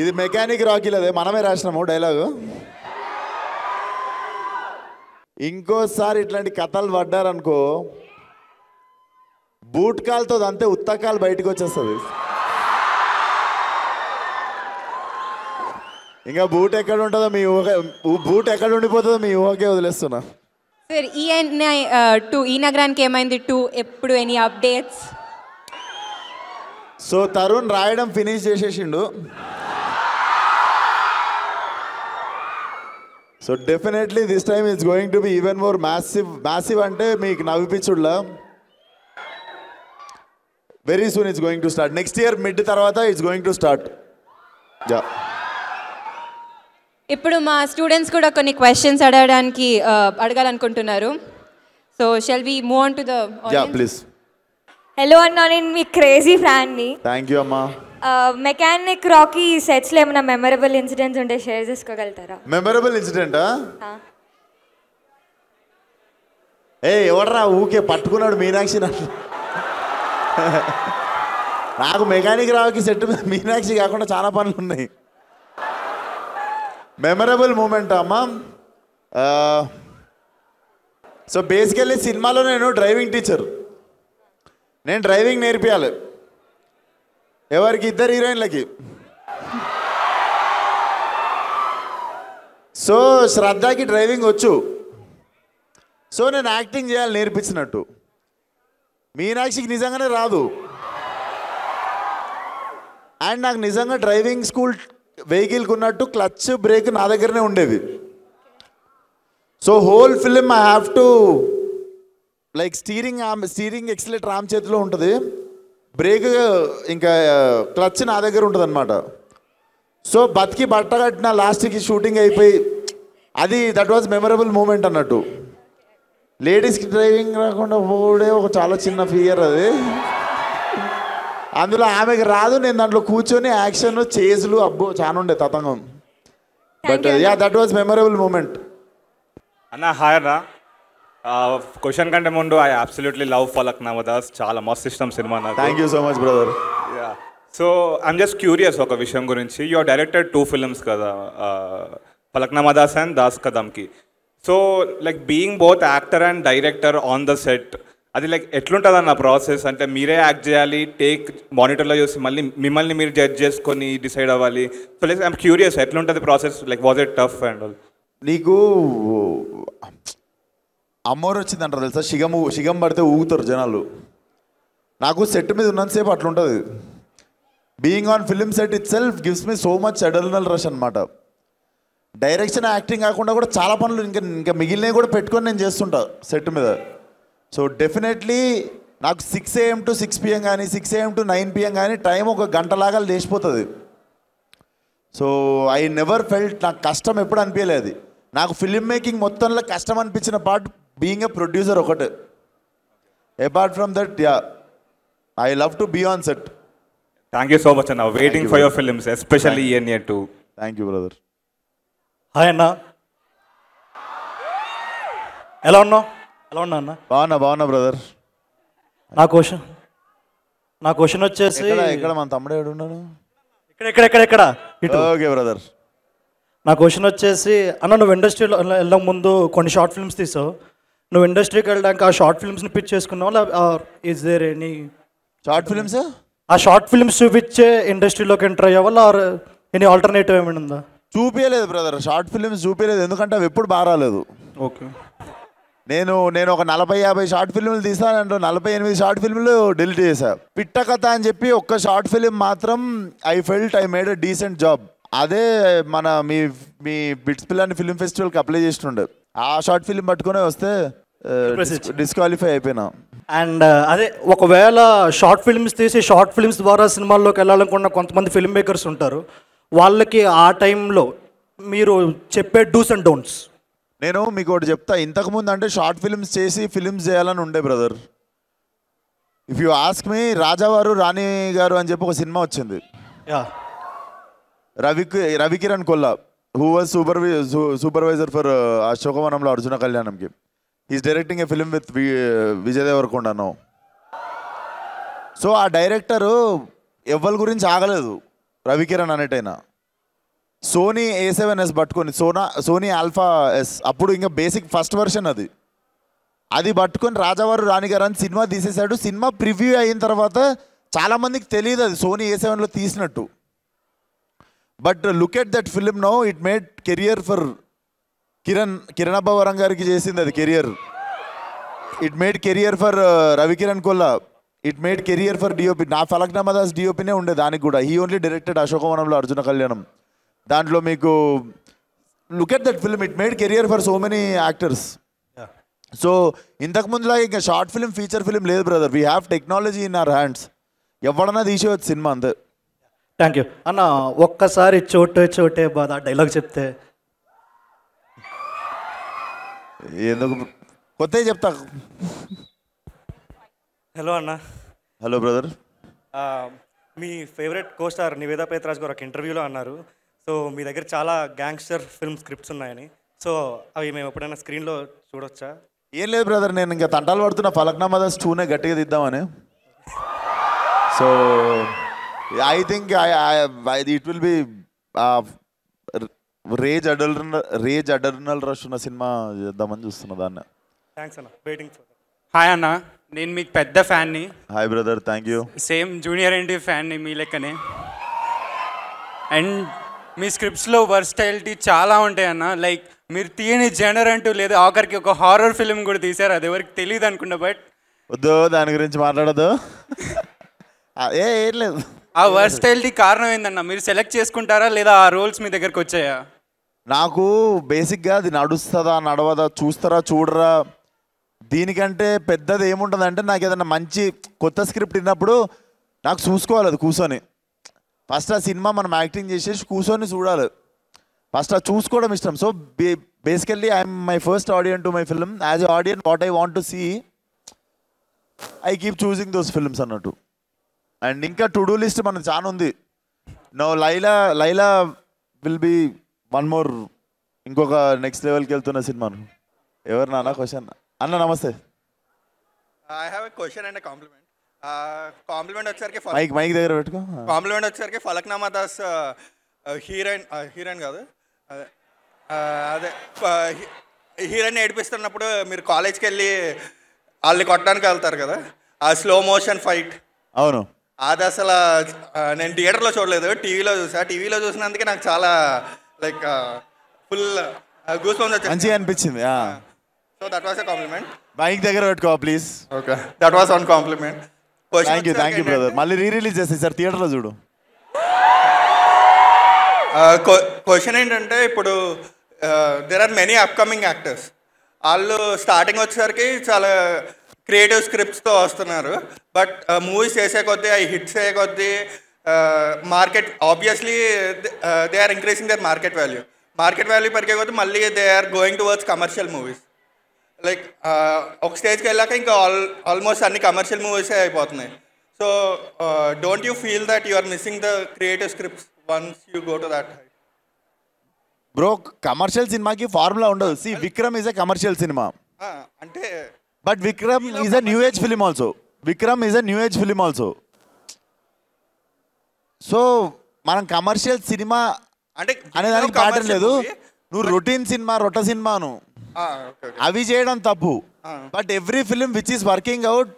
ఇది మెకానిక్ రాకీలదే, మనమే రాసినాము డైలాగు. ఇంకోసారి ఇట్లాంటి కథలు పడ్డారనుకో, బూట్ కాలుతో అంతే, ఉత్తకాలు బయటకు వచ్చేస్తుంది. ఇంకా బూట్ ఎక్కడ ఉంటుందో మీ ఊహ, బూట్ ఎక్కడ ఉండిపోతుందో మీ ఊహకే వదిలేస్తున్నా. సార్ ఈ నగరానికి ఏమైంది 2 ఎప్పుడు ఎనీ అప్డేట్స్? సో తరుణ్ రాయడం ఫినిష్ చేసేసిండు. So definitely this time it's going to be even more massive అంటే మీకు నవ్విపించుడులా. Very soon it's going to start. Next year mid తర్వాత it's going to start. Yeah, ఇప్పుడు మా స్టూడెంట్స్ కూడా కొన్ని క్వశ్చన్స్ అడగాలనుకుంటున్నారు. So shall we move on to the yeah please. Hello అన్న, నేను మీ క్రేజీ ఫ్యాన్ని. థ్యాంక్ యూ అమ్మా. మెకానిక్ రాకీ సెట్స్లో ఏమైనా మెమరబుల్ ఇన్సిడెంట్స్ ఉంటే షేర్ చేసుకోగలుగుతారా? మెమరబుల్ ఇన్సిడెంటా? ఎవడరా ఊకే పట్టుకున్నాడు మీనాక్షి నన్ను. నాకు మెకానిక్ రావుకి సెట్ మీద మీనాక్షి కాకుండా చాలా పనులు ఉన్నాయి. మెమరబుల్ మూమెంట్ అమ్మా. సో బేసికల్లీ సినిమాలో నేను డ్రైవింగ్ టీచర్, నేను డ్రైవింగ్ నేర్పియాలి ఎవరికి, 2 హీరోయిన్లకి. సో శ్రద్ధకి డ్రైవింగ్ వచ్చు, సో నేను యాక్టింగ్ చేయాలి నేర్పించినట్టు. మీనాక్షికి నిజంగానే రాదు, అండ్ నాకు నిజంగా డ్రైవింగ్ స్కూల్ వెహికల్కి ఉన్నట్టు క్లచ్ బ్రేక్ నా దగ్గరనే ఉండేది. So whole film I have to like steering accelerator ఆమె చేతిలో ఉంటుంది, బ్రేక్ ఇంకా క్లచ్ నా దగ్గర ఉంటుంది అనమాట. సో బతికి బట్ట కట్టిన లాస్ట్కి షూటింగ్ అయిపోయి, అది దట్ వాజ్ మెమరబుల్ మూమెంట్ అన్నట్టు. లేడీస్కి డ్రైవింగ్ రాకుండా పోవడే ఒక చాలా చిన్న ఫియర్ అది. అందులో ఆమెకి రాదు, నేను దాంట్లో కూర్చొని యాక్షన్ చేజులు అబ్బో చాలా ఉండే తతంగం. But yeah that was memorable moment. అన్న హాయ్ అన్న, క్వశ్చన్ కంటే ముందు I absolutely love Falaknuma Das, చాలా మస్త్ ఇష్టం సినిమా నాకు. Thank you so much brother. Yeah, so I'm just curious ఒక విషయం గురించి. యూ ఆర్ డైరెక్టెడ్ 2 ఫిల్మ్స్ కదా, ఫలక్నామా దాస్ అండ్ దాస్ కదమ్కి. So like being both actor and director on the set, అది లైక్ ఎట్లుంటుంది అన్న ప్రాసెస్? అంటే మీరే యాక్ట్ చేయాలి, టేక్ మానిటర్లో చూసి మళ్ళీ మిమ్మల్ని మీరు జడ్జ్ చేసుకొని డిసైడ్ అవ్వాలి. సో లైక్ ఐఎమ్ క్యూరియస్ ఎట్లుంటుంది process, like was it tough and all? నీకు అమ్మోరు వచ్చిందంటారు తెలుసా, షిగం పడితే ఊగుతారు జనాలు. నాకు సెట్ మీద ఉన్నంతసేపు అట్లుంటుంది. Being on film set itself gives me so much adrenal rush అనమాట. డైరెక్షన్ యాక్టింగ్ కాకుండా కూడా చాలా పనులు ఇంకా మిగిలినవి కూడా పెట్టుకొని నేను చేస్తుంటా సెట్ మీద. సో డెఫినెట్లీ నాకు 6 AM to 6 PM కానీ 6 AM to 9 PM కానీ టైం ఒక గంటలాగా లేచిపోతుంది. సో ఐ నెవర్ ఫెల్ట్, నాకు కష్టం ఎప్పుడు అనిపించలేదు. నాకు ఫిలిం మేకింగ్ మొత్తంలో కష్టం అనిపించిన పార్ట్ బీయింగ్ ఎ ప్రొడ్యూసర్ ఒకటే. Apart from that yeah I love to be on set. Thank you so much అన్న, waiting for your films especially ENA 2. Thank you brother. Hi అన్న, ఎలా ఉన్నావు? ఎలా ఉన్నా అన్న? బాగున్నా బ్రదర్. నా క్వశ్చన్ వచ్చేసి, ఇక్కడ మన తమ్ముడు ఏడు ఉన్నాడు, ఇక్కడ ఓకే బ్రదర్. నా క్వశ్చన్ వచ్చేసి, అన్న నువ్వు ఇండస్ట్రీలో వెళ్ళక ముందు కొన్ని షార్ట్ ఫిల్మ్స్ తీసావు, నువ్వు ఇండస్ట్రీకి వెళ్ళడానికి ఆ షార్ట్ ఫిల్మ్స్ని పిచ్ చేసుకున్నావు, is there any short films? ఆ షార్ట్ ఫిల్మ్స్ చూపించే ఇండస్ట్రీలోకి ఎంటర్ అయ్యావా, ఆర్ ఎనీ ఆల్టర్నేటివ్ ఏమైనా ఉందా? చూపించలేదు బ్రదర్, షార్ట్ ఫిల్మ్స్ చూపించలేదు, ఎందుకంటే అవి ఎప్పుడు బాగా రాలేదు. ఓకే, నేను ఒక 40-50 షార్ట్ ఫిల్మ్లు తీసానంటే 48 షార్ట్ ఫిల్మ్లు డిలీట్ చేశా. పిట్ట కథ అని చెప్పి ఒక్క షార్ట్ ఫిల్మ్ మాత్రం I felt I made a decent job. అదే మన మీ బిట్స్ పిల్లని ఫిల్మ్ ఫెస్టివల్కి అప్లై చేస్తుండే, ఆ షార్ట్ ఫిల్మ్ పట్టుకునే వస్తే డిస్క్వాలిఫై అయిపోయినా. అండ్ అదే ఒకవేళ షార్ట్ ఫిల్మ్స్ తీసి షార్ట్ ఫిల్మ్స్ ద్వారా సినిమాల్లోకి వెళ్ళాలనుకున్న కొంతమంది ఫిల్మ్ మేకర్స్ ఉంటారు, వాళ్ళకి ఆ టైంలో మీరు చెప్పే డూస్ అండ్ డోంట్స్? నేను మీకు ఒకటి చెప్తా, ఇంతకుముందు అంటే షార్ట్ ఫిల్మ్స్ చేసి ఫిల్మ్స్ చేయాలని ఉండే brother. If you ask me, Rajavaru Rani Garu అని చెప్పి ఒక సినిమా వచ్చింది, Ravikiran Kolla, who was supervisor for Ashokavanamlo Arjuna కళ్యాణంకి. Is directing a film with Vijay Deverakonda no. So ఆ డైరెక్టరు ఎవ్వరి గురించి ఆగలేదు, రవికిరణ్ అనేటైనా. సోనీ A7S పట్టుకొని సోనీ ఆల్ఫా ఎస్, అప్పుడు ఇంకా బేసిక్ ఫస్ట్ వర్షన్ అది పట్టుకొని రాజావారు రాణిగారు అని సినిమా తీసేశాడు. సినిమా ప్రివ్యూ అయిన తర్వాత చాలామందికి తెలియదు అది సోనీ A7లో తీసినట్టు. But look at that film no, it made career for Kiran Abbavaram గారికి చేసింది అది career. It made career for Ravikiran Kolla, it made career for DOP. నా ఫలక్నామా దాస్ డిఓపినే ఉండే దానికి కూడా. He only directed Ashokavanamlo Arjuna Kalyanam. దాంట్లో మీకు look at that film, it made career for so many actors. So ఇంతకుముందులాగా ఇంకా షార్ట్ ఫిలిం ఫీచర్ ఫిలిం లేదు brother. We have technology in our hands. ఎవడన్నా తీసేవచ్చు సినిమా అంతే. థ్యాంక్ యూ అన్న. ఒక్కసారి చోటే చోటే బాధ డైలాగ్ చెప్తే. ఎందుకు కొత్తవి చెప్తా. హలో అన్న. Hello brother. మీ ఫేవరెట్ కోస్టార్ నివేదా పేత్రాజ్ గారు ఒక ఇంటర్వ్యూలో అన్నారు, సో మీ దగ్గర చాలా గ్యాంగ్స్టర్ ఫిల్మ్ స్క్రిప్ట్స్ ఉన్నాయని. సో అవి మేము ఎప్పుడైనా స్క్రీన్లో చూడొచ్చా? ఏం లేదు బ్రదర్, నేను ఇంకా తంటాలు పడుతున్నా ఫలక్నామా దాస్ 2నే గట్టిగా తీద్దామని. So I think it will be rage adrenaline rush ఉన్న సినిమా చేద్దామని చూస్తున్నా దాన్ని. థ్యాంక్స్ అన్న, వెయిటింగ్ ఫర్. హాయ్ అన్న, నేను మీకు పెద్ద ఫ్యాన్ని. Hi brother, thank you. Same junior NT ఫ్యాన్ని మీ లెక్కనే. అండ్ మీ స్క్రిప్ట్స్లో వర్స్టైలిటీ చాలా ఉంటాయి అన్న. లైక్ మీరు తీయని జనర్ అంటూ లేదు, ఆఖరికి ఒక హారర్ ఫిల్మ్ కూడా తీశారు, అది ఎవరికి తెలియదు అనుకుంటా. బట్ వద్దు దాని గురించి మాట్లాడదు. ఏం లేదు. ఆ వర్స్టైలిటీ కారణం ఏందన్న? మీరు సెలెక్ట్ చేసుకుంటారా లేదా ఆ రోల్స్ మీ దగ్గరకు వచ్చాయా? నాకు బేసిక్గా అది నడుస్తుందా నడవదా, చూస్తారా చూడరా, దీనికంటే పెద్దది ఏముంటుంది అంటే, నాకు ఏదైనా మంచి కొత్త స్క్రిప్ట్ విన్నప్పుడు నాకు చూసుకోవాలి అది కూర్చొని. ఫస్ట్ ఆ సినిమా మనం యాక్టింగ్ చేసేసి కూర్చొని చూడాలి. ఫస్ట్ అది చూసుకోవడం ఇష్టం. So basically I'm my first audience to my film. As a audience what I want to see, I keep చూసింగ్ దోస్ ఫిల్మ్స్ అన్నట్టు. అండ్ ఇంకా టు డూ లిస్ట్ మనకు చాలా ఉంది. No Laila will be one more, ఇంకొక నెక్స్ట్ లెవెల్కి వెళ్తున్న సినిమాను. ఎవరు నాన్న క్వశ్చన్? అన్న నమస్తే. I have a question and a compliment. Compliment వచ్చేసరికి మైక్ దగ్గర పెట్టుకో. కాంప్లిమెంట్ వచ్చేసరికి ఫలక్నామా దాస్ హీరోయిన్ కాదు, అదే హీరోయిన్ ఏడిపిస్తున్నప్పుడు మీరు కాలేజ్కి వెళ్ళి వాళ్ళని కొట్టడానికి వెళ్తారు కదా, ఆ స్లో మోషన్ ఫైట్. అవును, అది అసలు నేను థియేటర్లో చూడలేదు, టీవీలో చూసా. టీవీలో చూసినందుకే నాకు చాలా లైక్ ఫుల్ గూస్ బంప్స్ వచ్చాయి, మంచిగా అనిపించింది. So that was a compliment. Mike దగ్గర పెట్టుకో please. Okay, that was one compliment. Thank you brother. మళ్ళీ రిలీజ్ చేస్తాయి సార్ థియేటర్లో చూడు. క్వశ్చన్ ఏంటంటే, ఇప్పుడు there are many upcoming actors. వాళ్ళు స్టార్టింగ్ వచ్చేసరికి చాలా క్రియేటివ్ స్క్రిప్ట్స్తో వస్తున్నారు. బట్ మూవీస్ చేసే కొద్దీ, అవి హిట్స్ అయ్యే కొద్దీ market obviously they are increasing their market value. Market value పెరిగే కొద్దీ మళ్ళీ they are going towards commercial movies. Like ఒక స్టేజ్కి వెళ్ళాక ఇంకా ఆల్మోస్ట్ అన్ని కమర్షియల్ మూవీసే అయిపోతున్నాయి. So don't you feel that you are missing the creative scripts once you go to that height? Bro, commercial సినిమాకి ఫార్ములా ఉండదు. See Vikram is a commercial సినిమా, అంటే but Vikram is a new age film also. Vikram is a new age film also. So మనం commercial సినిమా అంటే అనేదానికి pattern లేదు. నువ్వు రొటీన్ సినిమా, రొట్ట సినిమాను అవి చేయడం తప్పు. But every film which is working out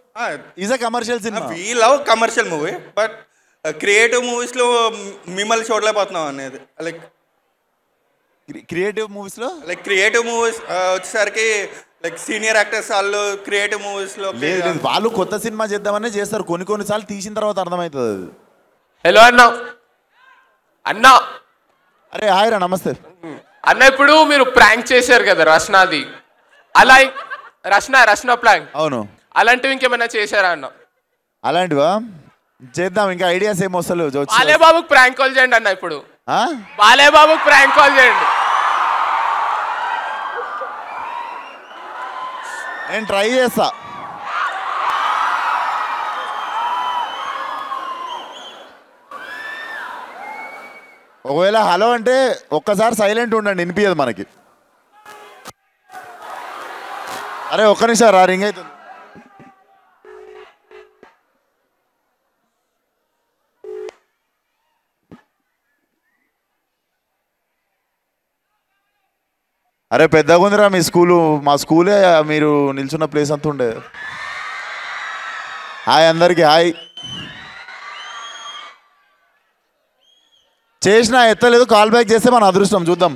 is a commercial cinema. We love commercial movie, but creative మూవీస్లో మిమ్మల్ని చూడలేకపోతున్నాం అనేది. లైక్ క్రియేటివ్ మూవీస్లో క్రియేటివ్ మూవీస్ వచ్చేసరికి లైక్ సీనియర్ యాక్టర్స్ వాళ్ళు క్రియేటివ్ మూవీస్లో లేదు లేదు, వాళ్ళు కొత్త సినిమా చేద్దామనే చేస్తారు. కొన్నిసార్లు తీసిన తర్వాత అర్థమవుతుంది అది. హలో అన్న. అన్న అరే హాయ్ రా, నమస్తే అన్న. ఇప్పుడు మీరు ప్రాంక్ చేశారు కదా రష్నాది, అలా రష్నా ప్రాంక్. అవును, అలాంటివి ఇంకేమైనా చేశారా అన్న? అలాంటివా చేద్దాం. ఇంకా ఐడియాస్ ఏం వస్తలేవు. బాలేబాబుకి ప్రాంక్ కాల్ చేయండి అన్న. ఇప్పుడు బాలేబాబుకి ప్రాంక్ కాల్ చేయండి. నేను ట్రై చేస్తా. ఒకవేళ హలో అంటే ఒక్కసారి సైలెంట్ ఉండండి, వినిపించదు మనకి. అరే ఒక్క నిమిషం రా, రింగ్ అవుతుంది. అరే పెద్దగా ఉందిరా మీ స్కూలు, మా స్కూలే మీరు నిల్చున్న ప్లేస్ అంతా ఉండే. హాయ్ అందరికీ హాయ్. చేసినా ఎత్తలేదు, కాల్ బ్యాక్ చేస్తే మన అదృష్టం. చూద్దాం.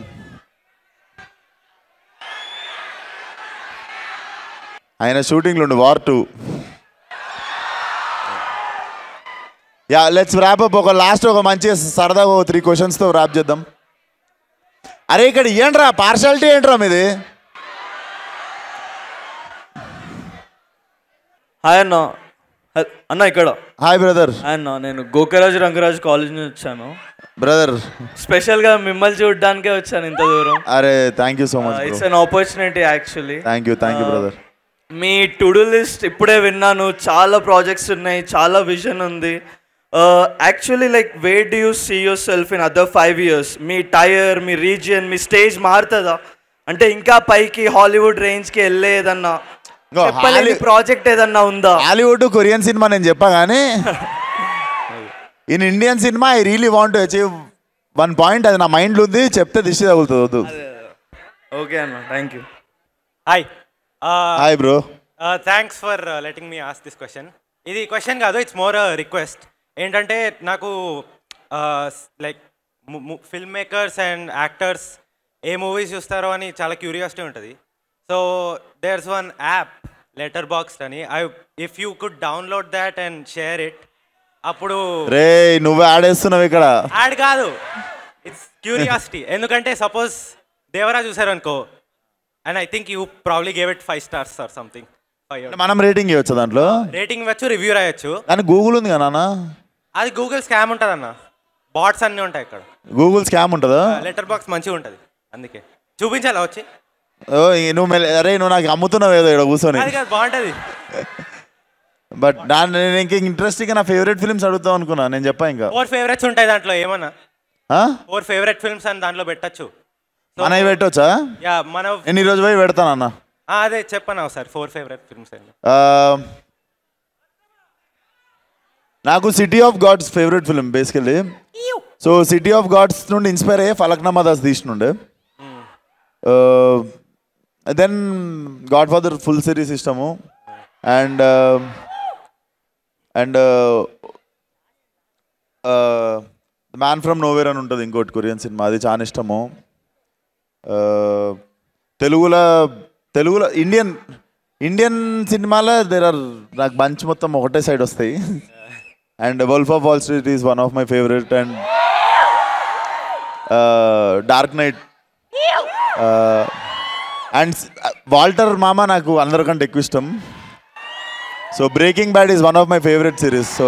ఆయన షూటింగ్లో ఉండు war 2. Yeah let's wrap up. ఒక లాస్ట్ ఒక మంచి సరదాగా 3 క్వశ్చన్స్తో ర్యాప్ చేద్దాం. అరే ఇక్కడ ఏంట్రా పార్షాలిటీ ఏంట్రా మీది? హాయ్ అన్న. అన్న ఇక్కడ. Hi brother. హాయ్ అన్న, నేను గోకరాజు రంగరాజు కాలేజ్ నుంచి వచ్చాను బ్రదర్. స్పెషల్గా మిమ్మల్ని చూడడానికే వచ్చాను ఇంత దూరం. అరే thank you so much. It's an opportunity actually. Thank you brother. మీ టు డూ లిస్ట్ ఇప్పుడే విన్నాను, చాలా ప్రాజెక్ట్స్ ఉన్నాయి, చాలా విజన్ ఉంది. Actually like where do you see yourself in other 5 years? మీ టైర్, మీ రీజియన్, మీ స్టేజ్ మారుతుందా? అంటే ఇంకా పైకి హాలీవుడ్ రేంజ్కి వెళ్ళేదన్నా ప్రాజెక్ట్ ఏదన్నా ఉందా? హాలీవుడ్ కొరియన్ సినిమా నేను చెప్పా కానీ in Indian cinema I really want to achieve 1 point. అది నా మైండ్లో ఉంది, చెప్తే దిష్టి తగులుతుంది. వద్దు. ఓకే అన్న, thank you. Hi. Hi bro. Thanks for letting me ask this question. ఇది క్వశ్చన్ కాదు, ఇట్స్ మోర్ రిక్వెస్ట్. ఏంటంటే నాకు like filmmakers and actors ఏ మూవీస్ చూస్తారో అని చాలా క్యూరియాసిటీ ఉంటుంది. So there's one app Letterboxd అని. If you could download that and share it. అప్పుడు రే నువ్వే ఆడేస్తున్నావు ఇక్కడ. యాడ్ కాదు, ఇట్స్ క్యూరియాసిటీ. ఎందుకంటే సపోజ్ దేవరా చూసారు అనుకో, and I think you probably gave it 5 stars or something. మనం రేటింగ్ ఇవ్వచ్చు దాంట్లో, రేటింగ్ ఇవ్వచ్చు, రివ్యూ రాయొచ్చు. కానీ గూగుల్ ఉంది కదా నాన్న. అది గూగుల్ స్కామ్ ఉంటుంది అన్న, బాట్స్ అన్నీ ఉంటాయి ఇక్కడ. గూగుల్ స్కామ్ ఉంటుందా? లెటర్ బాక్స్ మంచిగా ఉంటుంది, అందుకే చూపించాలా వచ్చి. ఓ నువ్వు అరే నువ్వు నాకు అమ్ముతున్నావు ఏదో ఇక్కడ కూర్చొని. అది కాదు, బాగుంటుంది. బట్ నేను ఇంకా ఇంట్రెస్టింగ్గా నా ఫేవరెట్ ఫిల్మ్స్ అడుగుతావు అనుకున్నా. నేను చెప్పా ఇంకా 4 favorites ఉంటాయి దాంట్లో. ఏమన్నా 4 favorite films అని దాంట్లో పెట్టచ్చు. మనవి పెట్టవచ్చా? యా మన నేను ఈరోజు పోయి పెడతానన్నా. అదే చెప్పనా ఒకసారి 4 favorite films అండి. నాకు City of Gods favourite film basically. So City of Gods నుండి ఇన్స్పైర్ అయ్యే ఫలక్నామా దాస్ తీసినుండే. Then Godfather full series ఇష్టము. అండ్ మ్యాన్ ఫ్రమ్ నోవేర్ అని ఉంటుంది ఇంకోటి కొరియన్ సినిమా, అది చాలా ఇష్టము. తెలుగులో ఇండియన్ సినిమాలో నాకు బంచ్ మొత్తం ఒకటే సైడ్ వస్తాయి. And Wolf of Wall Street is one of my favourite. And Dark Knight and Walter మామా నాకు అందరికంటే ఎక్కువ ఇష్టం. So Breaking Bad is one of my favourite series. So